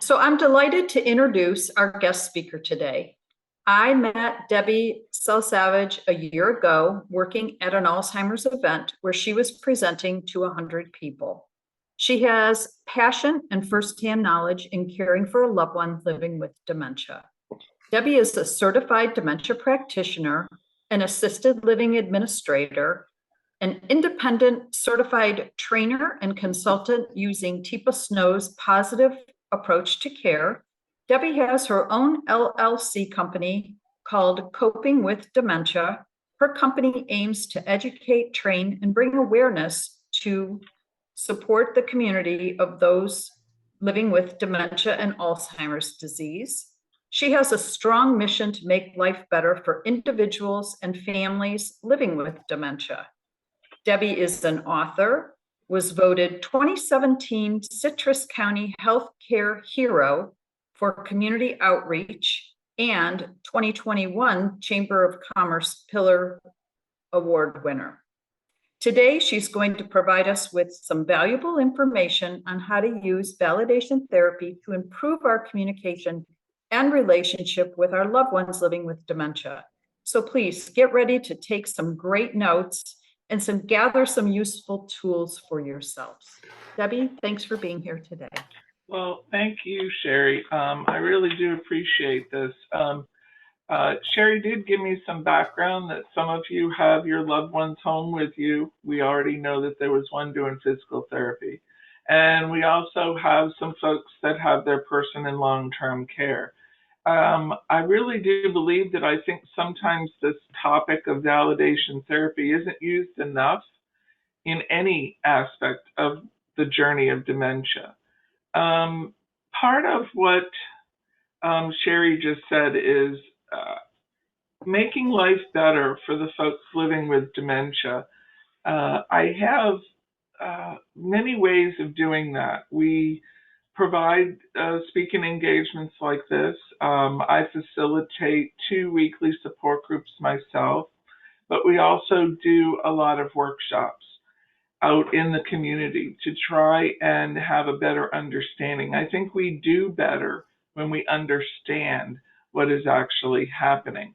So I'm delighted to introduce our guest speaker today. I met Debbie Selsavage a year ago working at an Alzheimer's event where she was presenting to 100 people. She has passion and firsthand knowledge in caring for a loved one living with dementia. Debbie is a certified dementia practitioner, an assisted living administrator, an independent certified trainer and consultant using Teepa Snow's positive approach to care. Debbie has her own LLC company called Coping with Dementia. Her company aims to educate, train, and bring awareness to support the community of those living with dementia and Alzheimer's disease. She has a strong mission to make life better for individuals and families living with dementia. Debbie is an author, was voted 2017 Citrus County Healthcare Hero for Community Outreach and 2021 Chamber of Commerce Pillar Award winner. Today, she's going to provide us with some valuable information on how to use validation therapy to improve our communication and relationship with our loved ones living with dementia. So please get ready to take some great notes and gather some useful tools for yourselves. Debbie, thanks for being here today. Well, thank you, Sherry. I really do appreciate this. Sherry did give me some background that some of you have your loved ones home with you. We already know that there was one doing physical therapy. And we also have some folks that have their person in long-term care. I really do believe that I think sometimes this topic of validation therapy isn't used enough in any aspect of the journey of dementia. Part of what Sherry just said is making life better for the folks living with dementia. I have many ways of doing that. We provide speaking engagements like this. I facilitate 2 weekly support groups myself, but we also do a lot of workshops out in the community to try and have a better understanding. I think we do better when we understand what is actually happening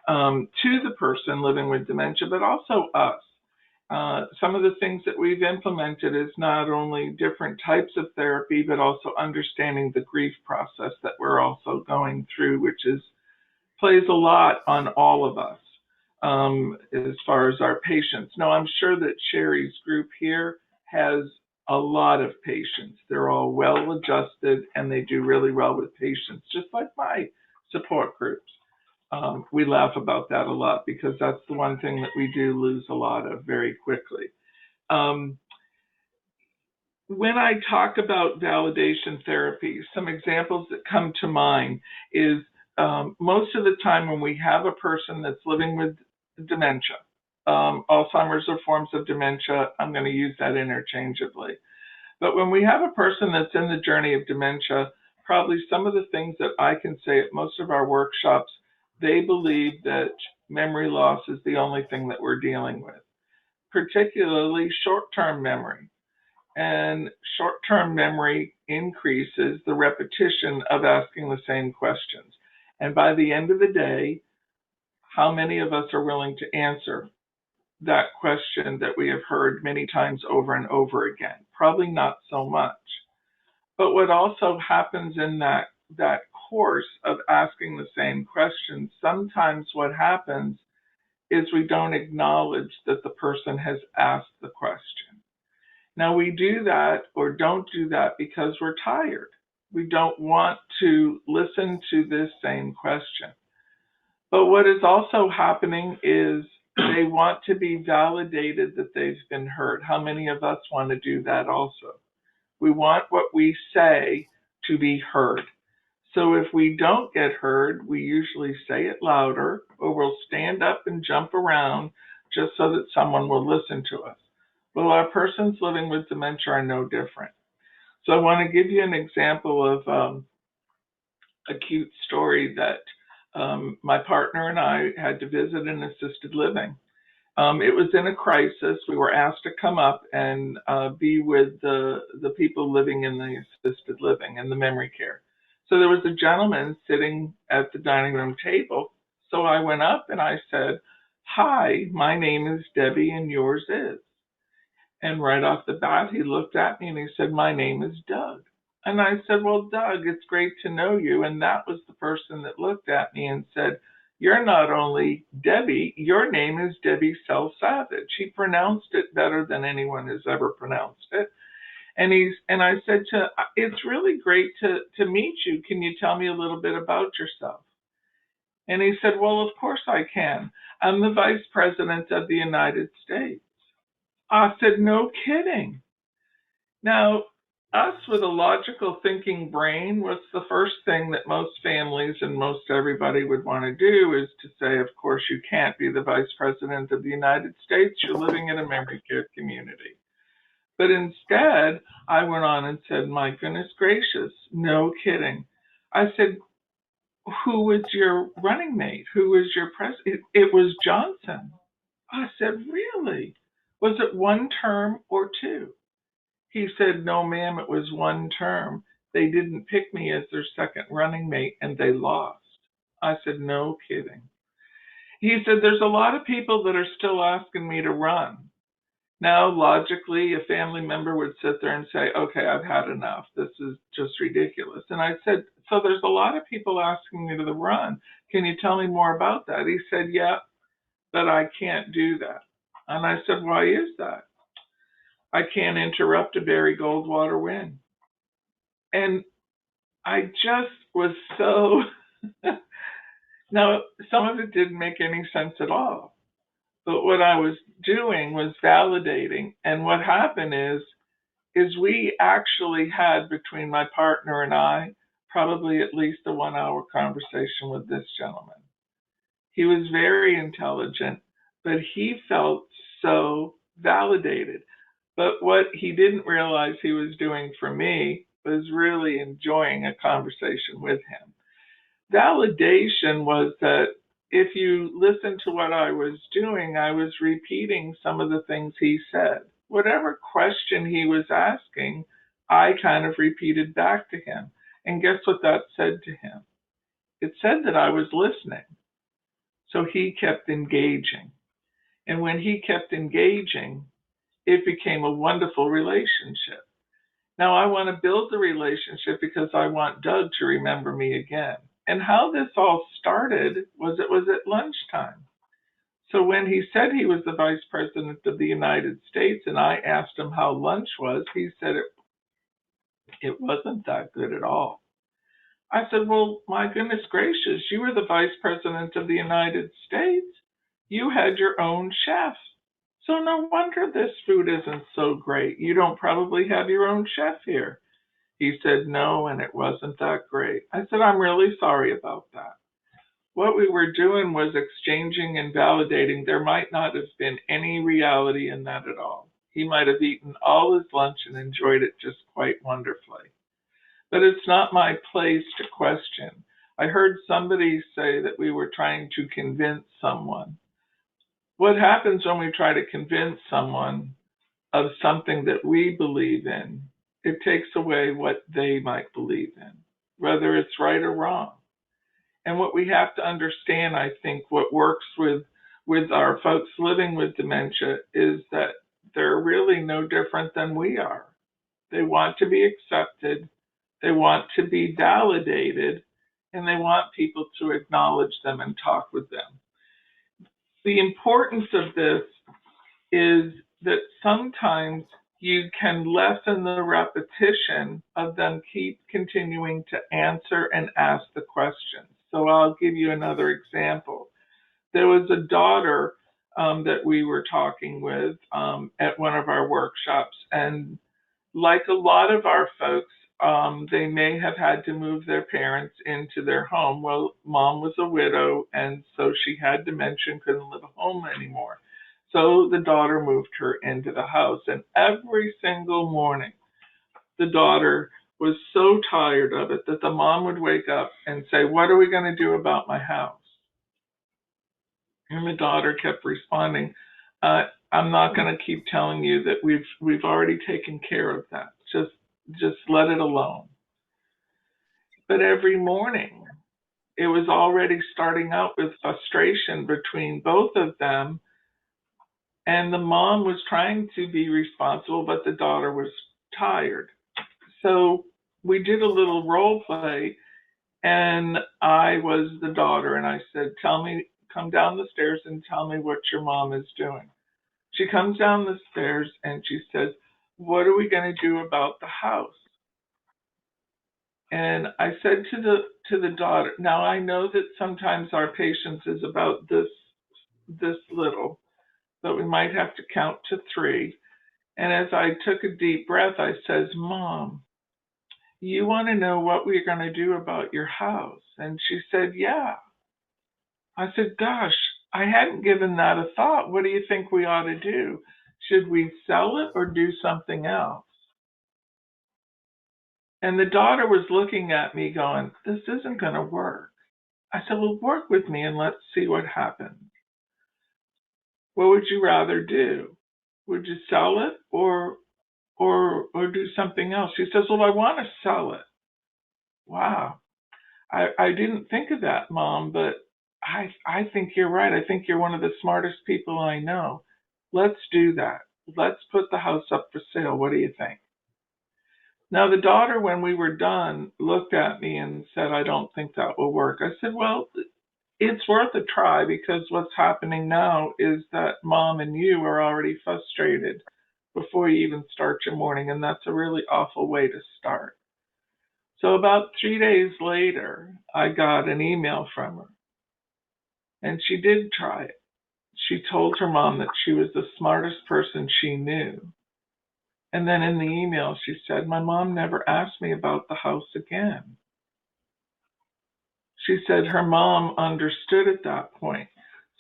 to the person living with dementia, but also us. Some of the things that we've implemented is not only different types of therapy, but also understanding the grief process that we're also going through, which plays a lot on all of us as far as our patients. Now, I'm sure that Sherry's group here has a lot of patients. They're all well adjusted and they do really well with patients, just like my support groups. We laugh about that a lot because that's the one thing that we do lose a lot of very quickly. When I talk about validation therapy, some examples that come to mind is most of the time when we have a person that's living with dementia, Alzheimer's or forms of dementia, I'm going to use that interchangeably. But when we have a person that's in the journey of dementia, probably some of the things that I can say at most of our workshops, they believe that memory loss is the only thing that we're dealing with, particularly short-term memory. And short-term memory increases the repetition of asking the same questions. And by the end of the day, how many of us are willing to answer that question that we have heard many times over and over again? Probably not so much. But what also happens in that course of asking the same questions, sometimes what happens is we don't acknowledge that the person has asked the question. Now, we do that or don't do that because we're tired. We don't want to listen to this same question. But what is also happening is they want to be validated that they've been heard. How many of us want to do that also? We want what we say to be heard. So if we don't get heard, we usually say it louder, or we'll stand up and jump around just so that someone will listen to us. Well, our persons living with dementia are no different. So I want to give you an example of a cute story that my partner and I had to visit in assisted living. It was in a crisis. We were asked to come up and be with the people living in the assisted living and the memory care. So there was a gentleman sitting at the dining room table. So I went up and I said, "Hi, my name is Debbie and yours is." And right off the bat, he looked at me and he said, "My name is Doug." And I said, "Well, Doug, it's great to know you." And that was the person that looked at me and said, "You're not only Debbie, your name is Debbie Selsavage." He pronounced it better than anyone has ever pronounced it. And I said "It's really great to meet you. Can you tell me a little bit about yourself?" And he said, "Well, of course I can. I'm the Vice President of the United States." I said, "No kidding." Now, us with a logical thinking brain, what's the first thing that most families and most everybody would want to do is to say, "Of course you can't be the Vice President of the United States. You're living in a memory care community." But instead, I went on and said, "My goodness gracious, no kidding." I said, "Who was your running mate? Who was your president?" It was Johnson. I said, "Really? Was it one term or two?" He said, "No, ma'am, it was one term. They didn't pick me as their second running mate and they lost." I said, "No kidding." He said, "There's a lot of people that are still asking me to run." Now, logically, a family member would sit there and say, "Okay, I've had enough. This is just ridiculous." And I said, "So there's a lot of people asking me to run. Can you tell me more about that?" He said, "Yeah, but I can't do that." And I said, "Why is that?" "I can't interrupt a Barry Goldwater win." And I just was so, now, some of it didn't make any sense at all. But what I was doing was validating. And what happened is we actually had, between my partner and I, probably at least a 1 hour conversation with this gentleman. He was very intelligent, but he felt so validated. But what he didn't realize he was doing for me was really enjoying a conversation with him. Validation was that if you listen to what I was doing, I was repeating some of the things he said. Whatever question he was asking, I kind of repeated back to him. And guess what that said to him? It said that I was listening. So he kept engaging. And when he kept engaging, it became a wonderful relationship. Now I want to build the relationship because I want Doug to remember me again. And how this all started was it was at lunchtime. So when he said he was the Vice President of the United States and I asked him how lunch was, he said it wasn't that good at all. I said, "Well, my goodness gracious, you were the Vice President of the United States. You had your own chef. So no wonder this food isn't so great. You don't probably have your own chef here." He said, "No, and it wasn't that great." I said, "I'm really sorry about that." What we were doing was exchanging and validating. There might not have been any reality in that at all. He might have eaten all his lunch and enjoyed it just quite wonderfully. But it's not my place to question. I heard somebody say that we were trying to convince someone. What happens when we try to convince someone of something that we believe in? It takes away what they might believe in, whether it's right or wrong. And what we have to understand, I think, what works with our folks living with dementia is that they're really no different than we are. They want to be accepted, they want to be validated, and they want people to acknowledge them and talk with them. The importance of this is that sometimes you can lessen the repetition of them keep continuing to answer and ask the questions. So I'll give you another example. There was a daughter that we were talking with at one of our workshops, and like a lot of our folks, they may have had to move their parents into their home. Well, mom was a widow, and so she had dementia and couldn't live at home anymore. So the daughter moved her into the house, and every single morning, the daughter was so tired of it that the mom would wake up and say, "What are we going to do about my house?" And the daughter kept responding, "I'm not going to keep telling you that we've already taken care of that. Just let it alone." But every morning, it was already starting out with frustration between both of them. And the mom was trying to be responsible, but the daughter was tired. So we did a little role play, and I was the daughter, and I said, come down the stairs and tell me what your mom is doing. She comes down the stairs and she says, what are we going to do about the house? And I said to the daughter, now I know that sometimes our patience is about this little, but we might have to count to 3. And as I took a deep breath, I says, Mom, you want to know what we're going to do about your house? And she said, yeah. I said, gosh, I hadn't given that a thought. What do you think we ought to do? Should we sell it or do something else? And the daughter was looking at me going, this isn't going to work. I said, well, work with me and let's see what happens. What would you rather do? Would you sell it or do something else? She says, well, I want to sell it. Wow. I didn't think of that, Mom, but I think you're right. I think you're one of the smartest people I know. Let's do that. Let's put the house up for sale. What do you think? Now, the daughter, when we were done, looked at me and said, I don't think that will work. I said, well, it's worth a try, because what's happening now is that Mom and you are already frustrated before you even start your morning, and that's a really awful way to start. So about 3 days later, I got an email from her, and she did try it. She told her mom that she was the smartest person she knew. And then in the email, she said, my mom never asked me about the house again. She said her mom understood at that point.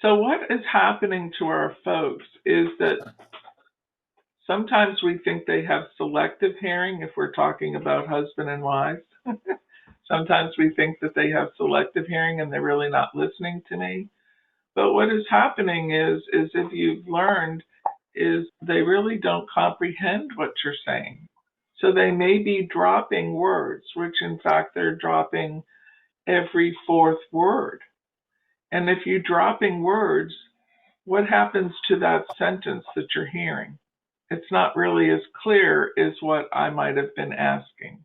So what is happening to our folks is that sometimes we think they have selective hearing if we're talking about husband and wives. Sometimes we think that they have selective hearing and they're really not listening to me. But what is happening is if you've learned, is they really don't comprehend what you're saying. So they may be dropping words, which in fact they're dropping every 4th word. And if you're dropping words, what happens to that sentence that you're hearing? It's not really as clear as what I might have been asking.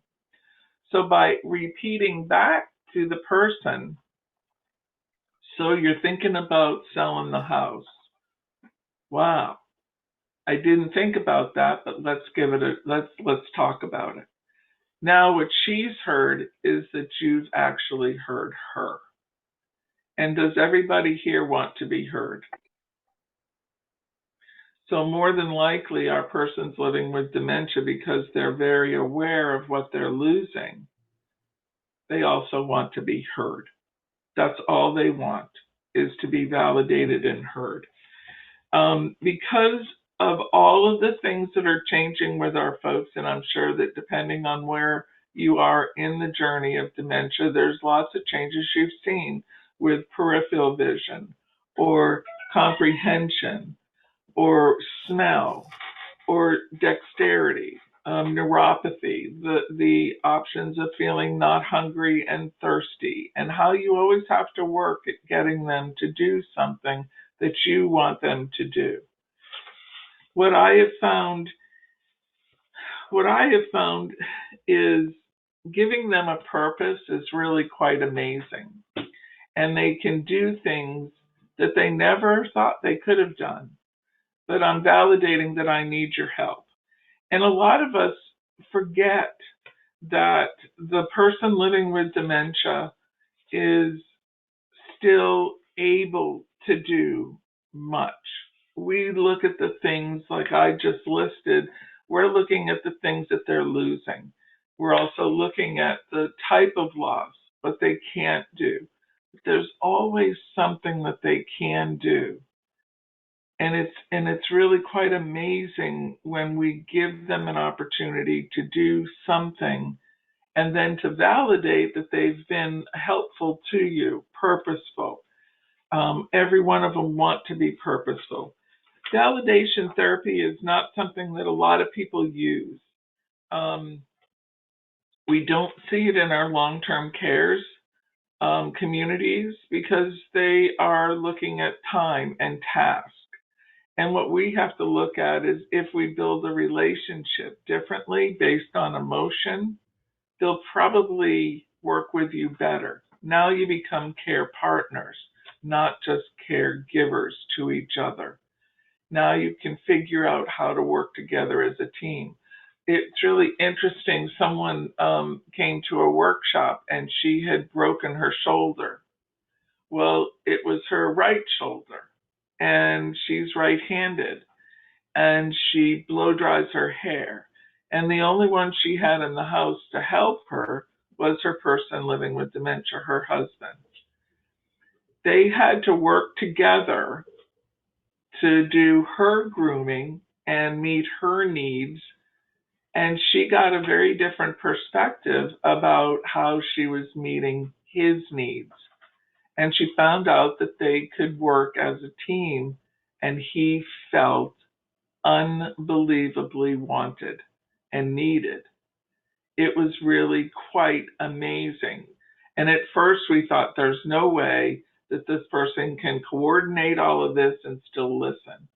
So by repeating back to the person, so you're thinking about selling the house. Wow. I didn't think about that, but let's talk about it. Now what she's heard is that you've actually heard her. And does everybody here want to be heard? So more than likely our person's living with dementia because they're very aware of what they're losing. They also want to be heard. That's all they want, is to be validated and heard. Because of all of the things that are changing with our folks, and I'm sure that depending on where you are in the journey of dementia, there's lots of changes you've seen with peripheral vision or comprehension or smell or dexterity, neuropathy, the options of feeling not hungry and thirsty, and how you always have to work at getting them to do something that you want them to do. What I have found is giving them a purpose is really quite amazing. And they can do things that they never thought they could have done. But I'm validating that I need your help. And a lot of us forget that the person living with dementia is still able to do much. We look at the things like I just listed. We're looking at the things that they're losing. We're also looking at the type of loss, what they can't do. There's always something that they can do. And it's really quite amazing when we give them an opportunity to do something and then to validate that they've been helpful to you, purposeful. Every one of them want to be purposeful. Validation therapy is not something that a lot of people use. We don't see it in our long-term cares communities because they are looking at time and task. And what we have to look at is if we build a relationship differently based on emotion, they'll probably work with you better. Now you become care partners, not just caregivers to each other. Now you can figure out how to work together as a team. It's really interesting. Someone came to a workshop and she had broken her shoulder. Well, it was her right shoulder, and she's right-handed, and she blow dries her hair. And the only one she had in the house to help her was her person living with dementia, her husband. They had to work together to do her grooming and meet her needs. And she got a very different perspective about how she was meeting his needs. And she found out that they could work as a team, and he felt unbelievably wanted and needed. It was really quite amazing. And at first we thought there's no way that this person can coordinate all of this and still listen.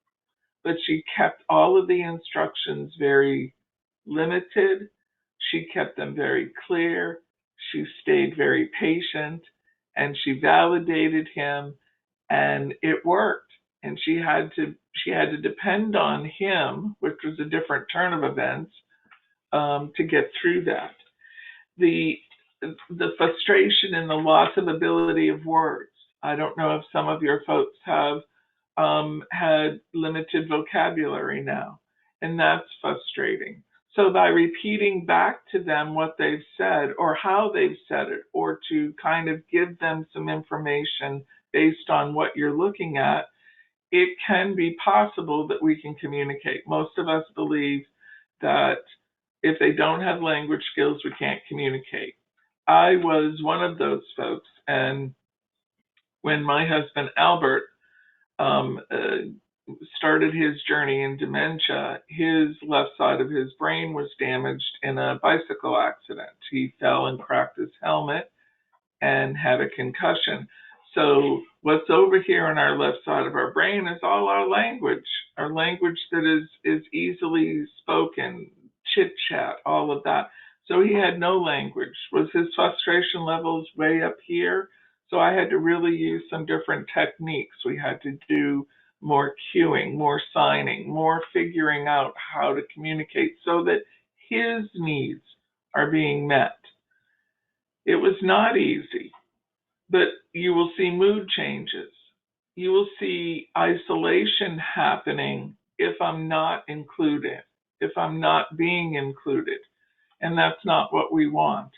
But she kept all of the instructions very limited. She kept them very clear. She stayed very patient, and she validated him, and it worked. And she had to depend on him, which was a different turn of events, to get through that. The frustration and the loss of ability of words. I don't know if some of your folks have had limited vocabulary now, and that's frustrating. So by repeating back to them what they've said or how they've said it, or to kind of give them some information based on what you're looking at, it can be possible that we can communicate. Most of us believe that if they don't have language skills, we can't communicate. I was one of those folks, and when my husband Albert started his journey in dementia, his left side of his brain was damaged in a bicycle accident. He fell and cracked his helmet and had a concussion. So what's over here on our left side of our brain is all our language that is easily spoken, chit chat, all of that. So he had no language. Was his frustration levels way up here? So I had to really use some different techniques. We had to do more cueing, more signing, more figuring out how to communicate so that his needs are being met. It was not easy, but you will see mood changes. You will see isolation happening if I'm not included, if I'm not being included. And that's not what we want.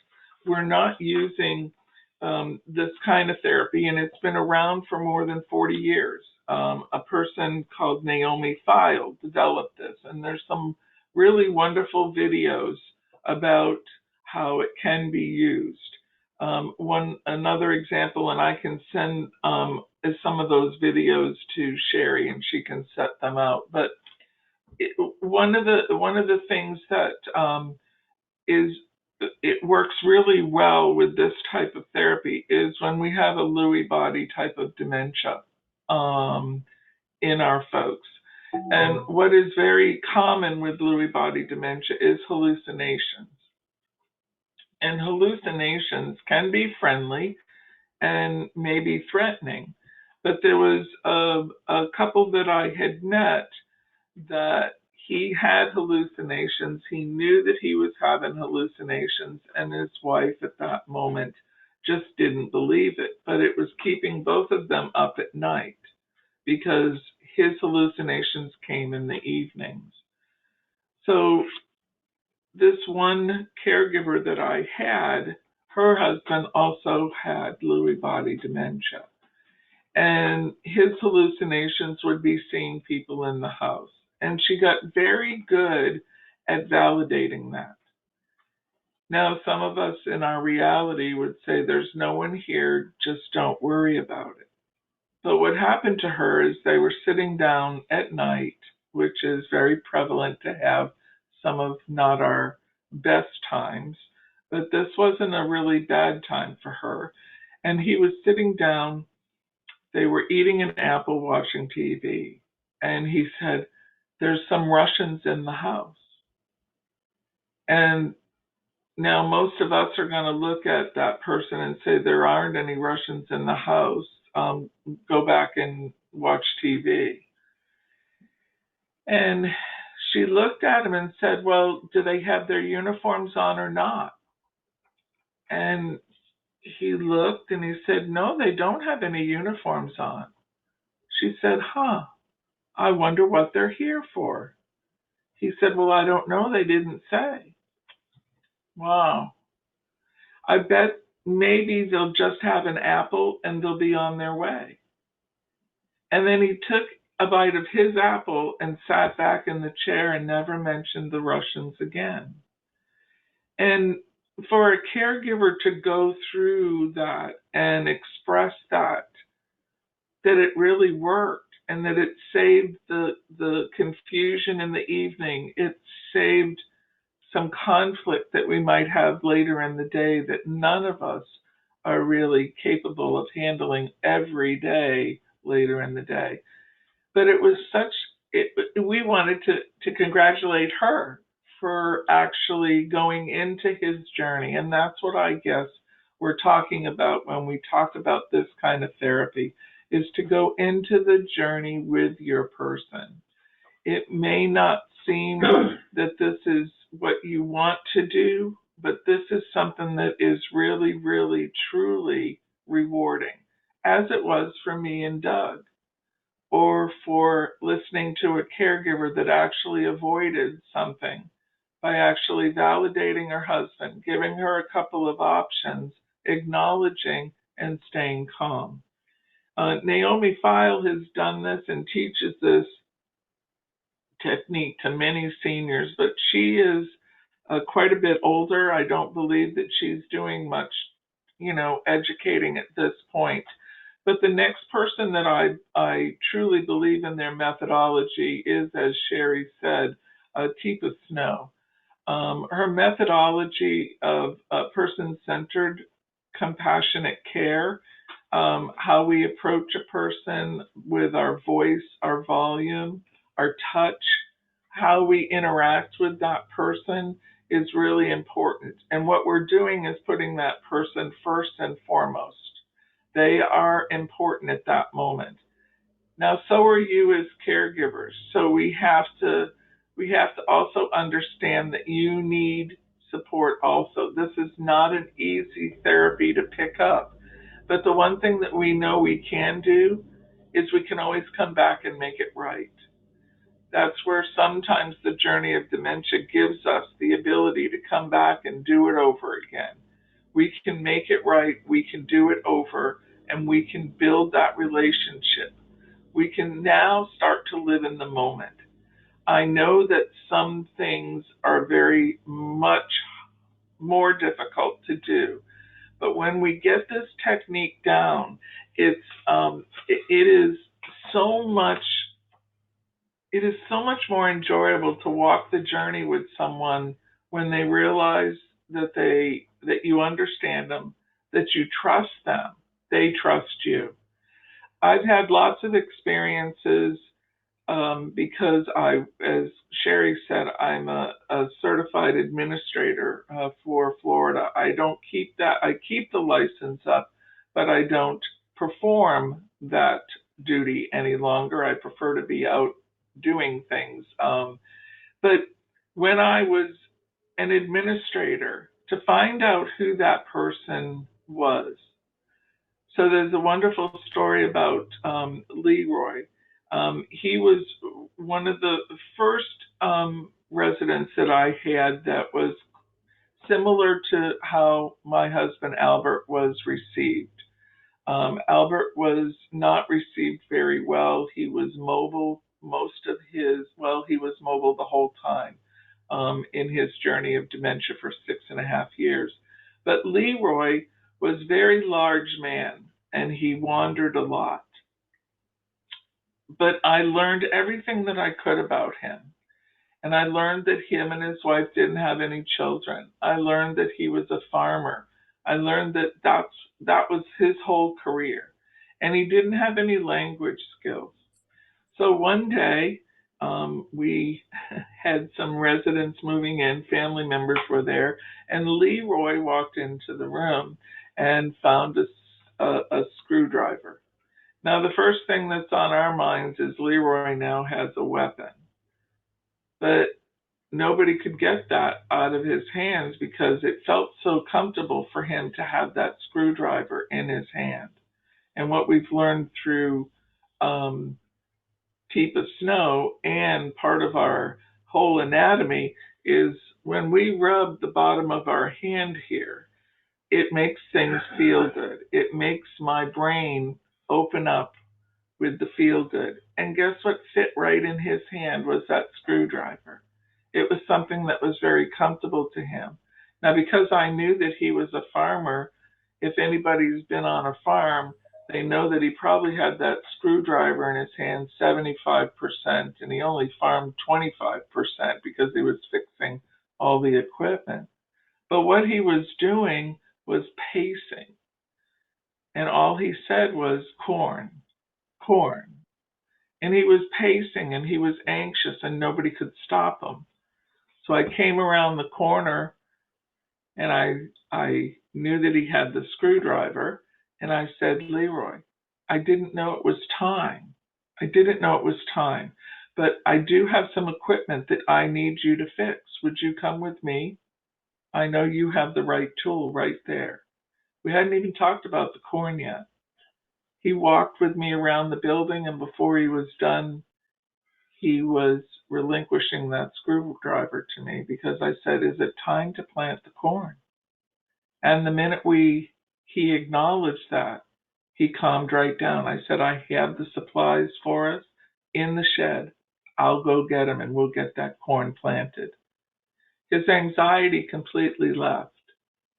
We're not using this kind of therapy, and it's been around for more than 40 years. A person called Naomi Feil developed this, and there's some really wonderful videos about how it can be used. Another example, and I can send some of those videos to Sherry, and she can set them out. But one of the things that it works really well with this type of therapy is when we have a Lewy body type of dementia in our folks. And what is very common with Lewy body dementia is hallucinations. And hallucinations can be friendly and maybe threatening. But there was a couple that I had met that he had hallucinations. He knew that he was having hallucinations, and his wife at that moment just didn't believe it. But it was keeping both of them up at night because his hallucinations came in the evenings. So this one caregiver that I had, her husband also had Lewy body dementia. And his hallucinations would be seeing people in the house. And she got very good at validating that. Now, some of us in our reality would say, there's no one here, just don't worry about it. But what happened to her is they were sitting down at night, which is very prevalent to have some of not our best times but this wasn't a really bad time for her. And he was sitting down, they were eating an apple, watching TV, and he said, "There's some Russians in the house." And now most of us are going to look at that person and say, "There aren't any Russians in the house. Go back and watch TV." And she looked at him and said, "Well, do they have their uniforms on or not?" And he looked and he said, "No, they don't have any uniforms on." She said, "Huh, I wonder what they're here for." He said, "Well, I don't know. They didn't say." Wow. I bet maybe they'll just have an apple and they'll be on their way. And then he took a bite of his apple and sat back in the chair and never mentioned the Russians again. And for a caregiver to go through that and express that it really worked and that it saved the confusion in the evening, it saved some conflict that we might have later in the day that none of us are really capable of handling every day later in the day. But it was we wanted to congratulate her for actually going into his journey. And that's what I guess we're talking about when we talk about this kind of therapy, is to go into the journey with your person. It may not seem that this is what you want to do, but this is something that is really, really, truly rewarding, as it was for me and Doug, or for listening to a caregiver that actually avoided something by actually validating her husband, giving her a couple of options, acknowledging, and staying calm. Naomi Feil has done this and teaches this technique to many seniors, but she is quite a bit older. I don't believe that she's doing much, educating at this point. But the next person that I truly believe in their methodology is, as Sherry said, Teepa Snow. Her methodology of person-centered, compassionate care, how we approach a person with our voice, our volume, our touch, how we interact with that person is really important. And what we're doing is putting that person first and foremost. They are important at that moment. Now, so are you as caregivers. So we have to also understand that you need support also. This is not an easy therapy to pick up. But the one thing that we know we can do is we can always come back and make it right. That's where sometimes the journey of dementia gives us the ability to come back and do it over again. We can make it right, we can do it over, and we can build that relationship. We can now start to live in the moment. I know that some things are very much more difficult to do, but when we get this technique down, it is so much more enjoyable to walk the journey with someone when they realize that you understand them, that you trust them, they trust you. I've had lots of experiences because as Sherry said, I'm a certified administrator for Florida. I don't keep that. I keep the license up, but I don't perform that duty any longer. I prefer to be out doing things. But when I was an administrator, to find out who that person was. So there's a wonderful story about Leroy. He was one of the first residents that I had that was similar to how my husband Albert was received. Albert was not received very well. He was mobile he was mobile the whole time in his journey of dementia for 6.5 years. But Leroy was a very large man and he wandered a lot. But I learned everything that I could about him. And I learned that him and his wife didn't have any children. I learned that he was a farmer. I learned that that was his whole career. And he didn't have any language skills. So one day, we had some residents moving in, family members were there, and Leroy walked into the room and found a screwdriver. Now, the first thing that's on our minds is Leroy now has a weapon. But nobody could get that out of his hands because it felt so comfortable for him to have that screwdriver in his hand. And what we've learned through Teep of Snow and part of our whole anatomy is when we rub the bottom of our hand here, it makes things feel good. It makes my brain open up with the feel good. And guess what fit right in his hand was that screwdriver. It was something that was very comfortable to him. Now, because I knew that he was a farmer, if anybody's been on a farm, they know that he probably had that screwdriver in his hand 75%, and he only farmed 25% because he was fixing all the equipment. But what he was doing was pacing. And all he said was corn, corn. And he was pacing and he was anxious and nobody could stop him. So I came around the corner and I knew that he had the screwdriver and I said, Leroy, I didn't know it was time. I didn't know it was time, but I do have some equipment that I need you to fix. Would you come with me? I know you have the right tool right there. We hadn't even talked about the corn yet. He walked with me around the building, and before he was done, he was relinquishing that screwdriver to me because I said, is it time to plant the corn? And the minute he acknowledged that, he calmed right down. I said, I have the supplies for us in the shed. I'll go get them and we'll get that corn planted. His anxiety completely left.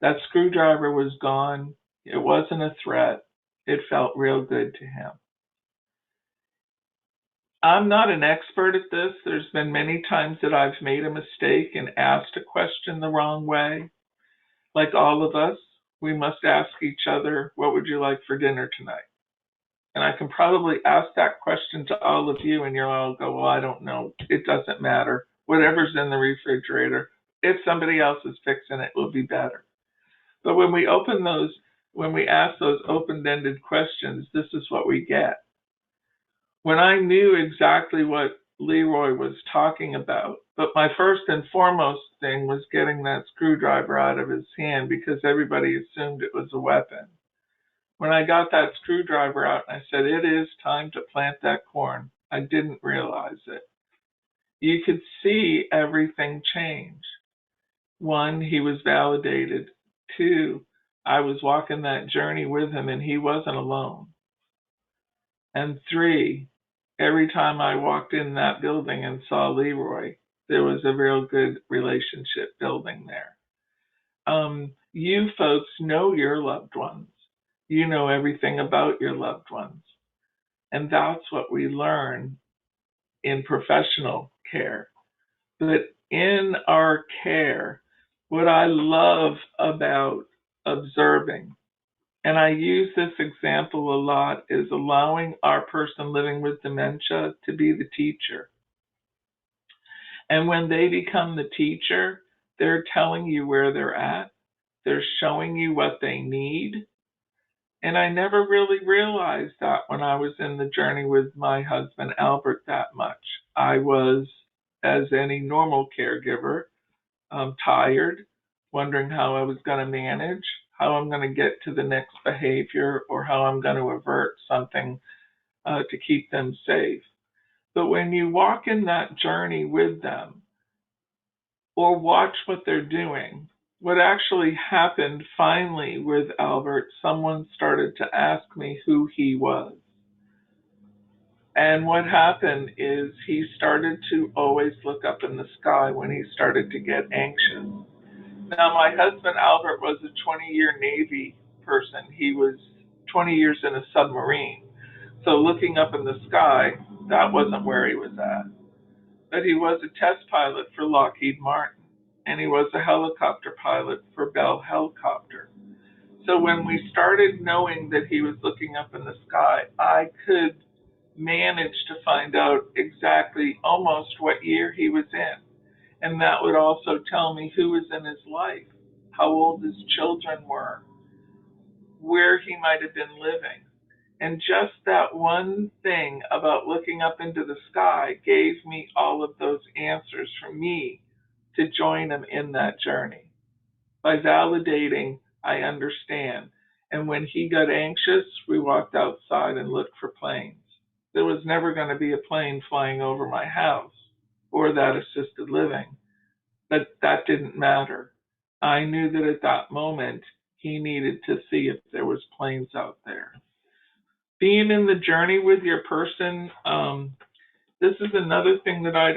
That screwdriver was gone. It wasn't a threat. It felt real good to him. I'm not an expert at this. There's been many times that I've made a mistake and asked a question the wrong way. Like all of us, we must ask each other, what would you like for dinner tonight? And I can probably ask that question to all of you and you'll all go, well, I don't know. It doesn't matter. Whatever's in the refrigerator, if somebody else is fixing it, will be better. But when we ask those open-ended questions, this is what we get. When I knew exactly what Leroy was talking about, but my first and foremost thing was getting that screwdriver out of his hand because everybody assumed it was a weapon. When I got that screwdriver out and I said, it is time to plant that corn, I didn't realize it. You could see everything change. One, he was validated. Two, I was walking that journey with him and he wasn't alone. And three, every time I walked in that building and saw Leroy, there was a real good relationship building there. You folks know your loved ones. You know everything about your loved ones. And that's what we learn in professional care. But in our care, what I love about observing, and I use this example a lot, is allowing our person living with dementia to be the teacher. And when they become the teacher, they're telling you where they're at. They're showing you what they need. And I never really realized that when I was in the journey with my husband, Albert, that much. I was, as any normal caregiver, tired, wondering how I was going to manage, how I'm going to get to the next behavior, or how I'm going to avert something to keep them safe. But when you walk in that journey with them, or watch what they're doing, what actually happened finally with Albert, someone started to ask me who he was. And what happened is he started to always look up in the sky when he started to get anxious. Now, my husband, Albert, was a 20-year Navy person. He was 20 years in a submarine. So looking up in the sky, that wasn't where he was at. but he was a test pilot for Lockheed Martin, and he was a helicopter pilot for Bell Helicopter. So when we started knowing that he was looking up in the sky, I could manage to find out exactly almost what year he was in. And that would also tell me who was in his life, how old his children were, where he might have been living. And just that one thing about looking up into the sky gave me all of those answers for me to join him in that journey. By validating, I understand. And when he got anxious, we walked outside and looked for planes. There was never going to be a plane flying over my house or that assisted living, but that didn't matter. I knew that at that moment, he needed to see if there was planes out there. Being in the journey with your person, this is another thing that I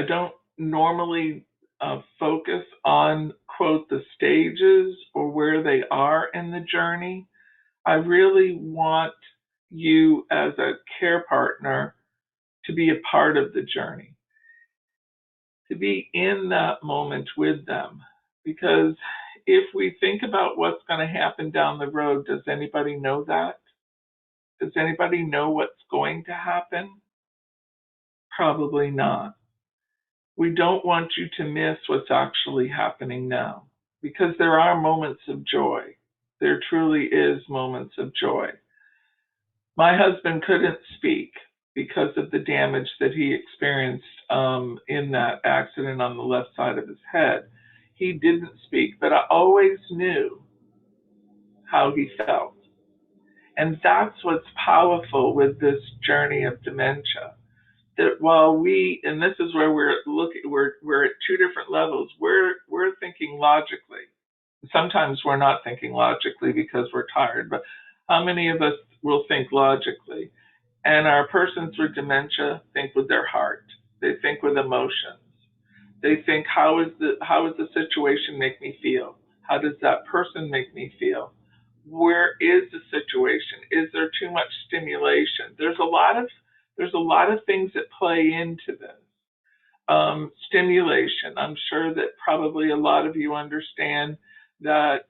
don't normally focus on, quote, the stages or where they are in the journey. I really want you as a care partner to be a part of the journey, to be in that moment with them. Because if we think about what's going to happen down the road, does anybody know that? Does anybody know what's going to happen? Probably not. We don't want you to miss what's actually happening now, because there are moments of joy. There truly is moments of joy. My husband couldn't speak because of the damage that he experienced in that accident on the left side of his head. He didn't speak, but I always knew how he felt. And that's what's powerful with this journey of dementia. That while and this is where we're at two different levels. We're thinking logically. Sometimes we're not thinking logically because we're tired, but how many of us will think logically? And our persons with dementia think with their heart. They think with emotions. They think, how is the situation make me feel? How does that person make me feel? Where is the situation? Is there too much stimulation? There's a lot of things that play into this. Stimulation. I'm sure that probably a lot of you understand that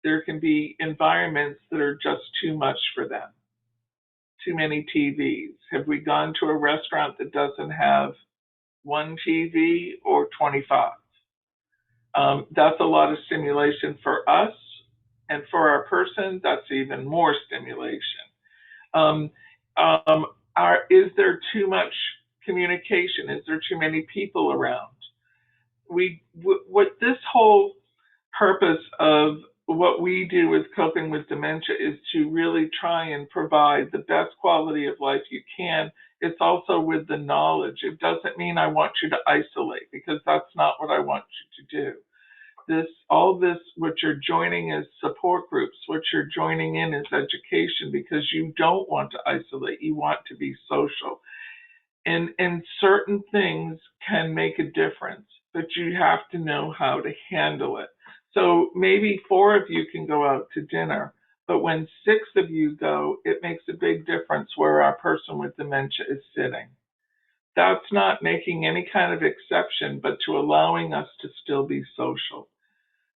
there can be environments that are just too much for them. Too many TVs. Have we gone to a restaurant that doesn't have one TV or 25? That's a lot of stimulation for us, and for our person, that's even more stimulation. Is there too much communication? Is there too many people around? What this whole purpose of what we do with coping with dementia is to really try and provide the best quality of life you can. It's also with the knowledge. It doesn't mean I want you to isolate, because that's not what I want you to do. What you're joining is support groups. What you're joining in is education, because you don't want to isolate. You want to be social. And certain things can make a difference, but you have to know how to handle it. So maybe 4 of you can go out to dinner, but when 6 of you go, it makes a big difference where our person with dementia is sitting. That's not making any kind of exception, but to allowing us to still be social,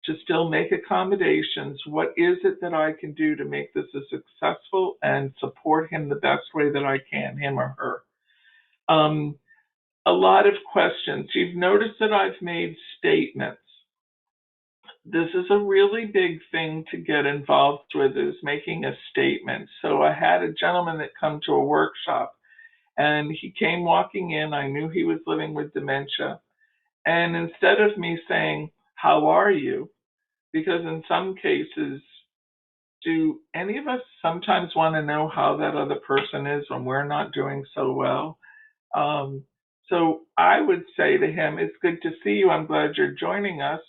to still make accommodations. What is it that I can do to make this a successful and support him the best way that I can, him or her? A lot of questions. You've noticed that I've made statements. This is a really big thing to get involved with, is making a statement. So I had a gentleman that come to a workshop, and he came walking in. I knew he was living with dementia. And instead of me saying, "How are you?" because in some cases, do any of us sometimes want to know how that other person is when we're not doing so well? So I would say to him, "It's good to see you. I'm glad you're joining us.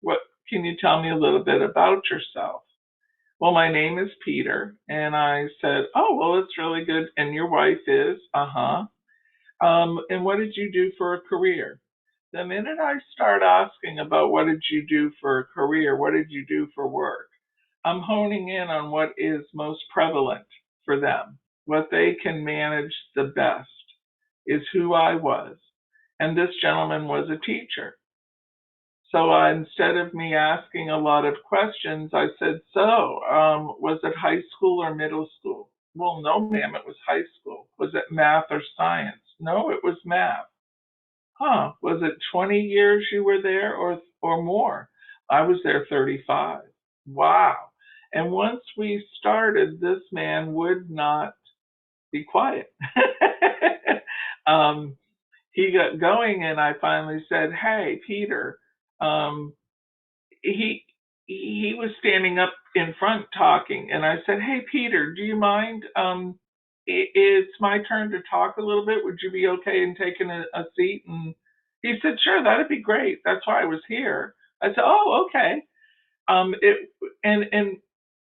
What can you tell me a little bit about yourself?" "Well, my name is Peter." And I said, "Oh, well, it's really good. And your wife is?" "Uh-huh. And what did you do for a career?" The minute I start asking about what did you do for a career, what did you do for work, I'm honing in on what is most prevalent for them. what they can manage the best is who I was. And this gentleman was a teacher. So instead of me asking a lot of questions, I said, was it high school or middle school? Well, no, ma'am, it was high school. Was it math or science? No, it was math. Huh, was it 20 years you were there or more? I was there 35. Wow. And once we started, this man would not be quiet. He got going, and I finally said, "Hey, Peter." Um, he he was standing up in front talking, and I said, "Hey, Peter, do you mind? It's my turn to talk a little bit. Would you be okay in taking a seat?" And he said, "Sure, that'd be great. That's why I was here." I said, "Oh, okay." It and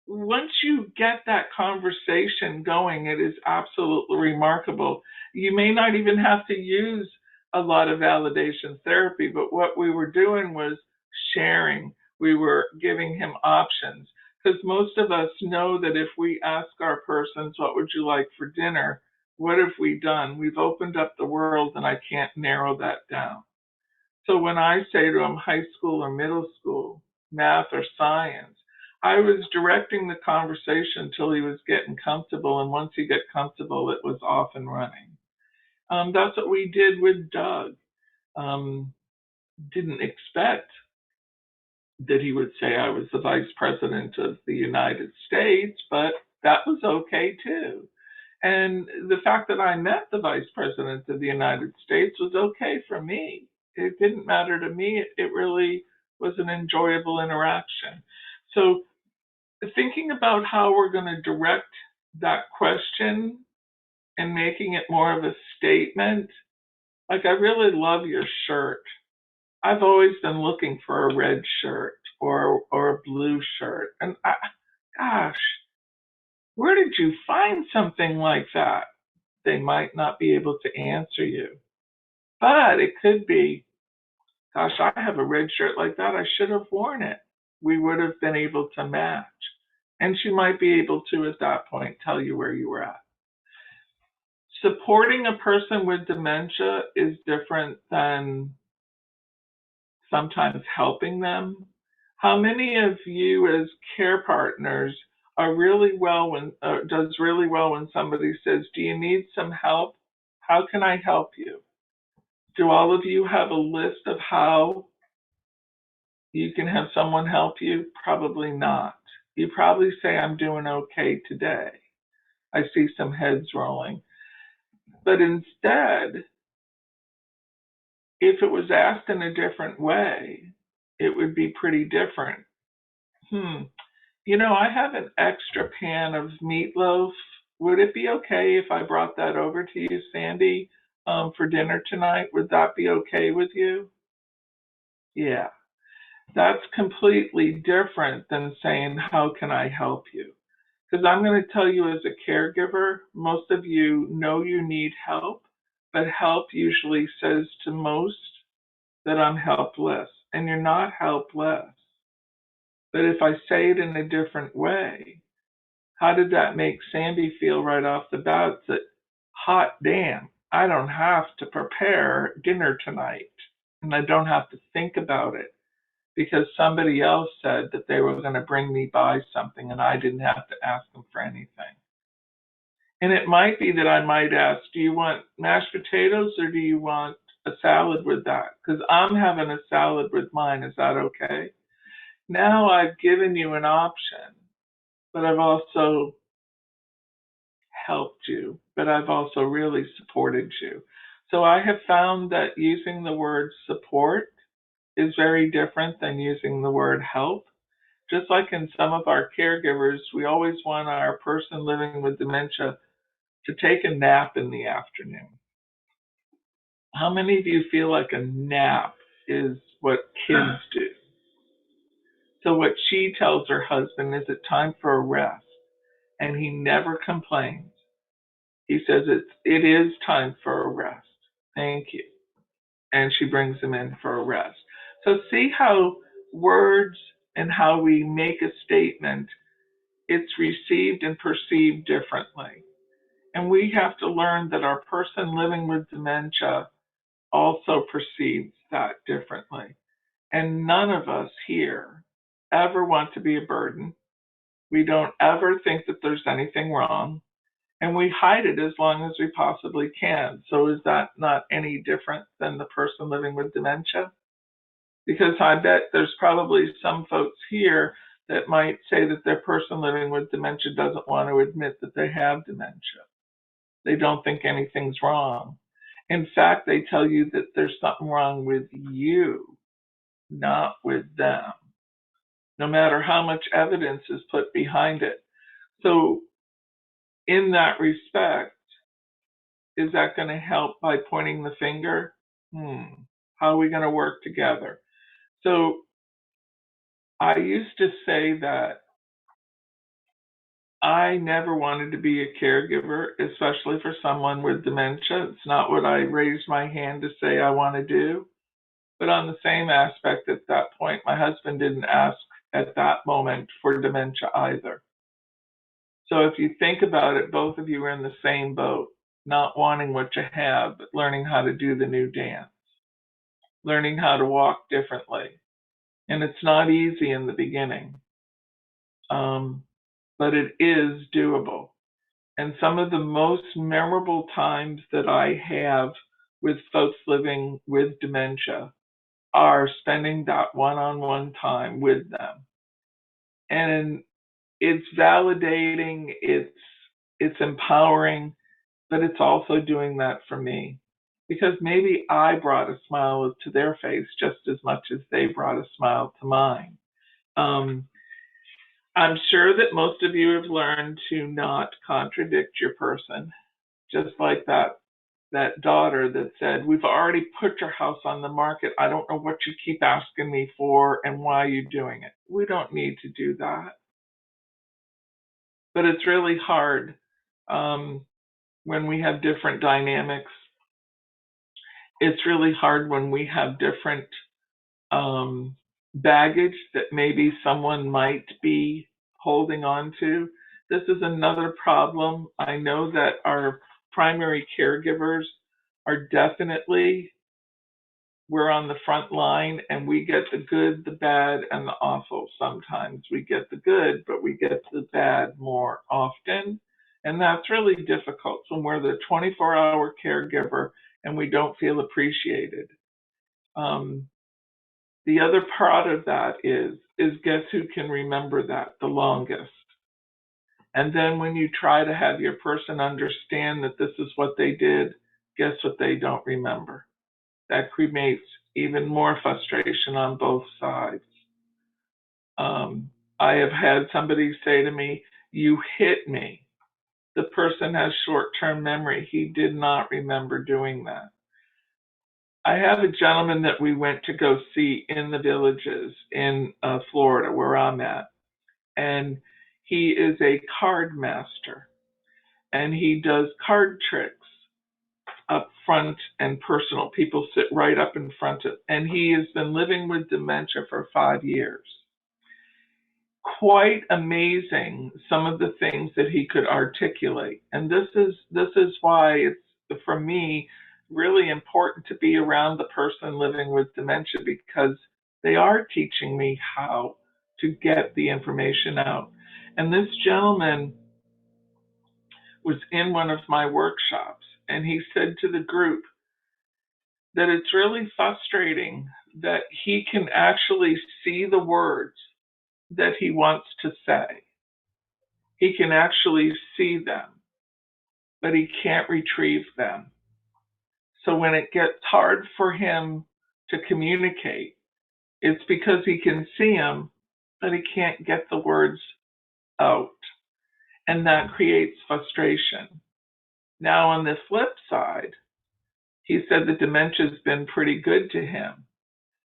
once you get that conversation going, it is absolutely remarkable. You may not even have to use a lot of validation therapy, but what we were doing was sharing. We were giving him options, because most of us know that if we ask our persons, what would you like for dinner? What have we done? We've opened up the world, and I can't narrow that down. So when I say to him high school or middle school, math or science, I was directing the conversation until he was getting comfortable, and once he got comfortable, it was off and running. That's what we did with Doug. Didn't expect that he would say I was the Vice President of the United States, but that was okay too. And the fact that I met the Vice President of the United States was okay for me. It didn't matter to me. It really was an enjoyable interaction. So thinking about how we're going to direct that question and making it more of a statement, like, I really love your shirt. I've always been looking for a red shirt or a blue shirt. And gosh, where did you find something like that? They might not be able to answer you. But it could be, gosh, I have a red shirt like that. I should have worn it. We would have been able to match. And she might be able to, at that point, tell you where you were at. Supporting a person with dementia is different than sometimes helping them. How many of you as care partners does really well when somebody says, "Do you need some help? How can I help you?" Do all of you have a list of how you can have someone help you? Probably not. You probably say, "I'm doing okay today." I see some heads rolling. But instead, if it was asked in a different way, it would be pretty different. I have an extra pan of meatloaf. Would it be okay if I brought that over to you, Sandy, for dinner tonight? Would that be okay with you? Yeah. That's completely different than saying, "How can I help you?" Because I'm going to tell you, as a caregiver, most of you know you need help, but help usually says to most that I'm helpless, and you're not helpless. But if I say it in a different way, how did that make Sandy feel right off the bat? That, hot damn, I don't have to prepare dinner tonight, and I don't have to think about it, because somebody else said that they were going to bring me by something and I didn't have to ask them for anything. And it might be that I might ask, "Do you want mashed potatoes or do you want a salad with that?" Because I'm having a salad with mine. Is that okay? Now I've given you an option, but I've also helped you, but I've also really supported you. So I have found that using the word support is very different than using the word help. Just like in some of our caregivers, we always want our person living with dementia to take a nap in the afternoon. How many of you feel like a nap is what kids do? So what she tells her husband is, "It's time for a rest." And he never complains. He says, it is time for a rest. Thank you. And she brings him in for a rest. So see how words and how we make a statement, it's received and perceived differently. And we have to learn that our person living with dementia also perceives that differently. And none of us here ever want to be a burden. We don't ever think that there's anything wrong. And we hide it as long as we possibly can. So is that not any different than the person living with dementia? Because I bet there's probably some folks here that might say that their person living with dementia doesn't want to admit that they have dementia. They don't think anything's wrong. In fact, they tell you that there's something wrong with you, not with them, no matter how much evidence is put behind it. So in that respect, is that going to help by pointing the finger? How are we going to work together? So I used to say that I never wanted to be a caregiver, especially for someone with dementia. It's not what I raised my hand to say I want to do. But on the same aspect, at that point, my husband didn't ask at that moment for dementia either. So if you think about it, both of you are in the same boat, not wanting what you have, but learning how to do the new dance, learning how to walk differently. And it's not easy in the beginning, but it is doable. And some of the most memorable times that I have with folks living with dementia are spending that one-on-one time with them. And it's validating, it's empowering, but it's also doing that for me. Because maybe I brought a smile to their face just as much as they brought a smile to mine. I'm sure that most of you have learned to not contradict your person, just like that daughter that said, we've already put your house on the market. I don't know what you keep asking me for and why you're doing it. We don't need to do that. But it's really hard when we have different dynamics. It's really hard when we have different baggage that maybe someone might be holding on to. This is another problem. I know that our primary caregivers are definitely, we're on the front line and we get the good, the bad, and the awful. Sometimes we get the good, but we get the bad more often. And that's really difficult when we're the 24-hour caregiver and we don't feel appreciated. The other part of that is guess who can remember that the longest? And then when you try to have your person understand that this is what they did, guess what they don't remember? That creates even more frustration on both sides. I have had somebody say to me, you hit me. The person has short-term memory. He did not remember doing that. I have a gentleman that we went to go see in the Villages in Florida, where I'm at. And he is a card master. And he does card tricks up front and personal. People sit right up in front of, and he has been living with dementia for 5 years. Quite amazing, some of the things that he could articulate. And this is why it's, for me, really important to be around the person living with dementia, because they are teaching me how to get the information out. And this gentleman was in one of my workshops, and he said to the group that it's really frustrating that he can actually see the words that he wants to say. He can actually see them, but he can't retrieve them. So when it gets hard for him to communicate, it's because he can see them, but he can't get the words out. And that creates frustration. Now, on the flip side, he said the dementia has been pretty good to him,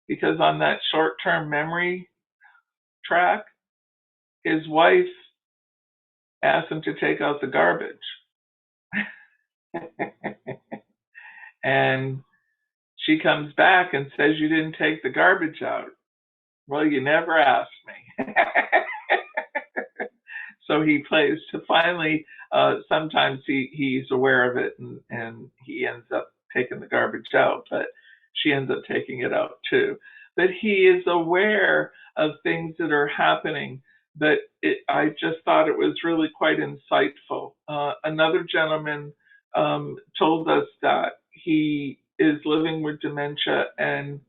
because on that short-term memory track, his wife asked him to take out the garbage. And she comes back and says, you didn't take the garbage out. Well, you never asked me. So he plays to finally, sometimes he's aware of it and he ends up taking the garbage out, but she ends up taking it out too. But he is aware of things that are happening. But I just thought it was really quite insightful. Another gentleman told us that he is living with dementia, and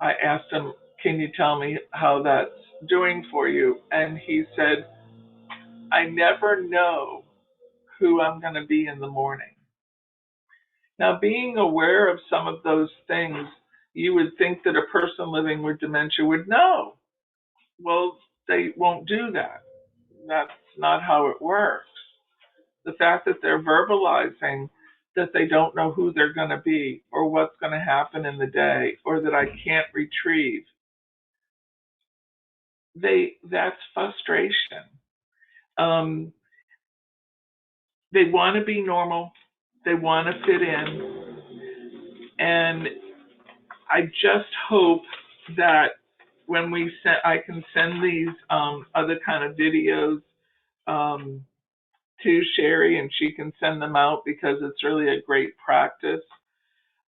I asked him, "Can you tell me how that's doing for you?" And he said, "I never know who I'm going to be in the morning." Now, being aware of some of those things, you would think that a person living with dementia would know. Well, they won't do that. That's not how it works. The fact that they're verbalizing that they don't know who they're going to be or what's going to happen in the day or that I can't retrieve, that's frustration. They want to be normal. They want to fit in. And I just hope that when I can send these other kind of videos to Sherry and she can send them out because it's really a great practice.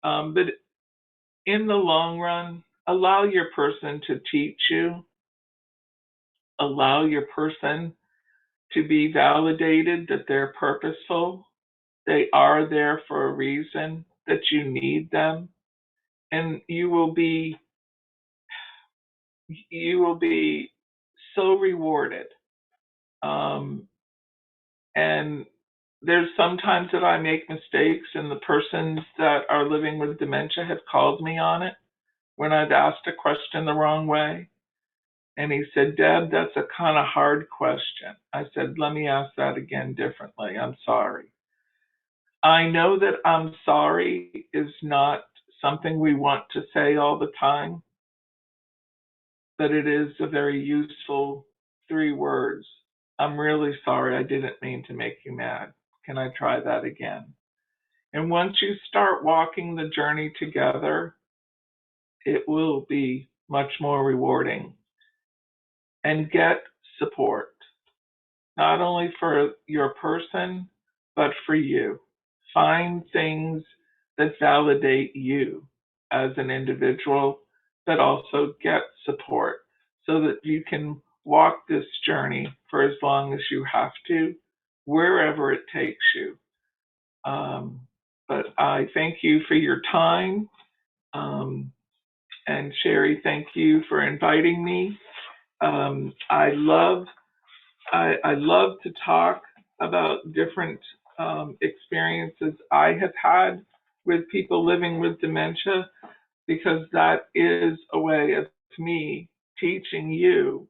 But in the long run, allow your person to teach you. Allow your person to be validated that they're purposeful. They are there for a reason, that you need them. And you will be so rewarded. And there's sometimes that I make mistakes, and the persons that are living with dementia have called me on it when I've asked a question the wrong way. And he said, "Deb, that's a kind of hard question." I said, "Let me ask that again differently. I'm sorry." I know that I'm sorry is not something we want to say all the time, but it is a very useful 3 words. "I'm really sorry. I didn't mean to make you mad. Can I try that again?" And once you start walking the journey together, it will be much more rewarding. And get support, not only for your person, but for you. Find things that validate you as an individual, but also get support so that you can walk this journey for as long as you have to, wherever it takes you. But I thank you for your time. And Sherry, thank you for inviting me. I love to talk about different experiences I have had with people living with dementia, because that is a way of me teaching you,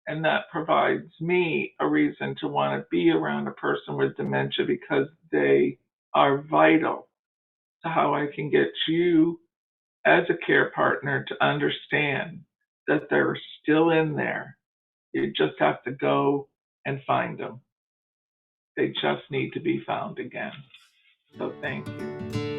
and that provides me a reason to want to be around a person with dementia, because they are vital to how I can get you as a care partner to understand that they're still in there. You just have to go and find them. They just need to be found again. So thank you.